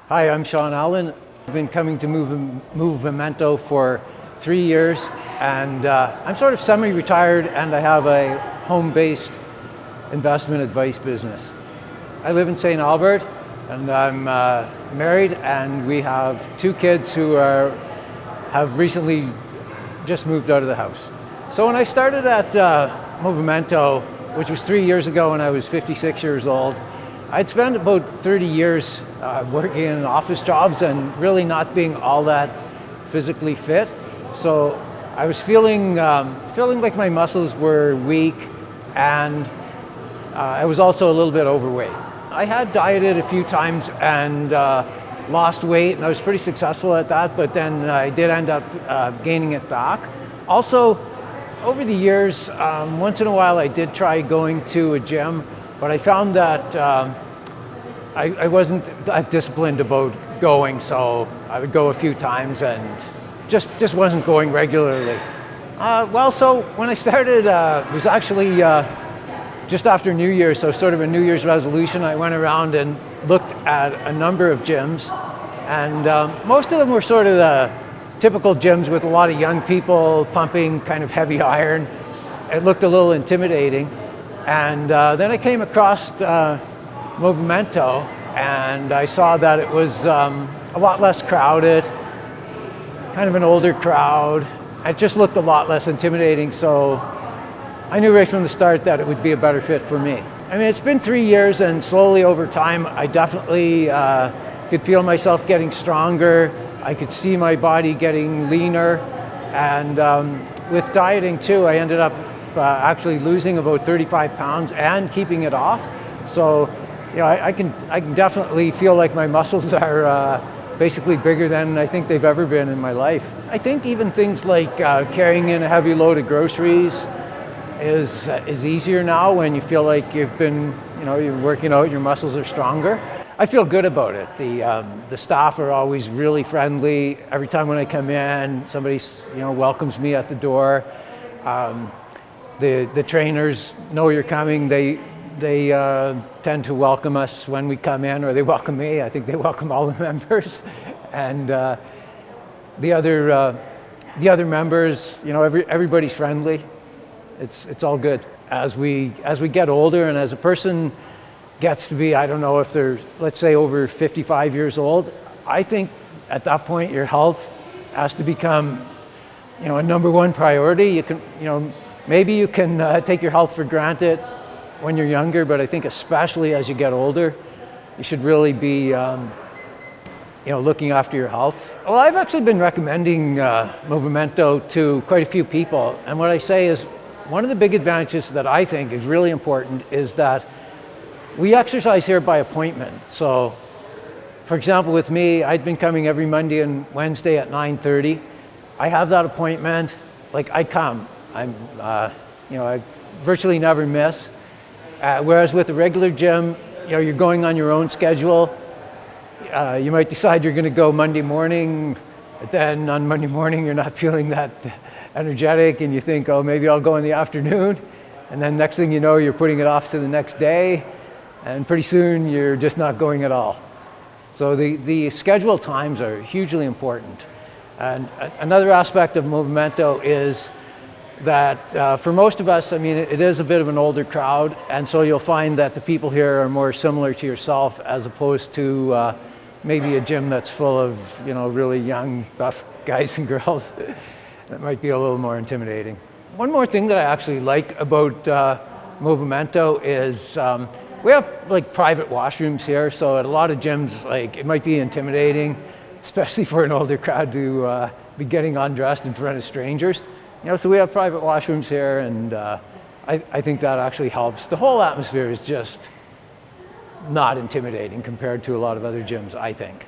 Hi, I'm Shawn. I've been coming to Movimento for 3 years, and I'm sort of semi-retired, and I have a home-based investment advice business. I live in St. Albert, and I'm married, and we have 2 kids who have recently just moved out of the house. So when I started at Movimento, which was 3 years ago when I was 56 years old, I'd spent about 30 years working in office jobs and really not being all that physically fit. So I was feeling like my muscles were weak, and I was also a little bit overweight. I had dieted a few times and lost weight, and I was pretty successful at that, but then I did end up gaining it back. Also, over the years, once in a while I did try going to a gym, but I found that I wasn't that disciplined about going, so I would go a few times and just wasn't going regularly. So when I started, it was actually just after New Year's, so sort of a New Year's resolution. I went around and looked at a number of gyms, and most of them were sort of the typical gyms with a lot of young people pumping kind of heavy iron. It looked a little intimidating, and then I came across Movimento, and I saw that it was a lot less crowded, kind of an older crowd. It just looked a lot less intimidating, so I knew right from the start that it would be a better fit for me. I mean, it's been 3 years, and slowly over time, I definitely could feel myself getting stronger. I could see my body getting leaner, and with dieting too, I ended up actually losing about 35 pounds and keeping it off. So, you know, I can definitely feel like my muscles are basically bigger than I think they've ever been in my life. I think even things like carrying in a heavy load of groceries is easier now when you feel like you're working out, your muscles are stronger. I feel good about it. The staff are always really friendly. Every time when I come in, somebody welcomes me at the door. The trainers know you're coming. They tend to welcome us when we come in, or they welcome me. I think they welcome all the members, and the other members. Everybody's friendly. It's all good. As we get older, and as a person gets to be, I don't know if they're, let's say, over 55 years old, I think at that point your health has to become, a number one priority. Maybe you can take your health for granted when you're younger, but I think especially as you get older, you should really be, looking after your health. Well, I've actually been recommending Movimento to quite a few people, and what I say is one of the big advantages that I think is really important is that we exercise here by appointment. So, for example, with me, I'd been coming every Monday and Wednesday at 9:30. I have that appointment. I come. I virtually never miss. Whereas with a regular gym, you're going on your own schedule. You might decide you're going to go Monday morning, but then on Monday morning you're not feeling that energetic, and you think, oh, maybe I'll go in the afternoon. And then next thing you know, you're putting it off to the next day, and pretty soon you're just not going at all. So the schedule times are hugely important. And another aspect of Movimento is that for most of us, it is a bit of an older crowd, and so you'll find that the people here are more similar to yourself as opposed to maybe a gym that's full of really young, buff guys and girls. That might be a little more intimidating. One more thing that I actually like about Movimento is we have private washrooms here, so at a lot of gyms, it might be intimidating, especially for an older crowd to be getting undressed in front of strangers. So we have private washrooms here, and I think that actually helps. The whole atmosphere is just not intimidating compared to a lot of other gyms, I think.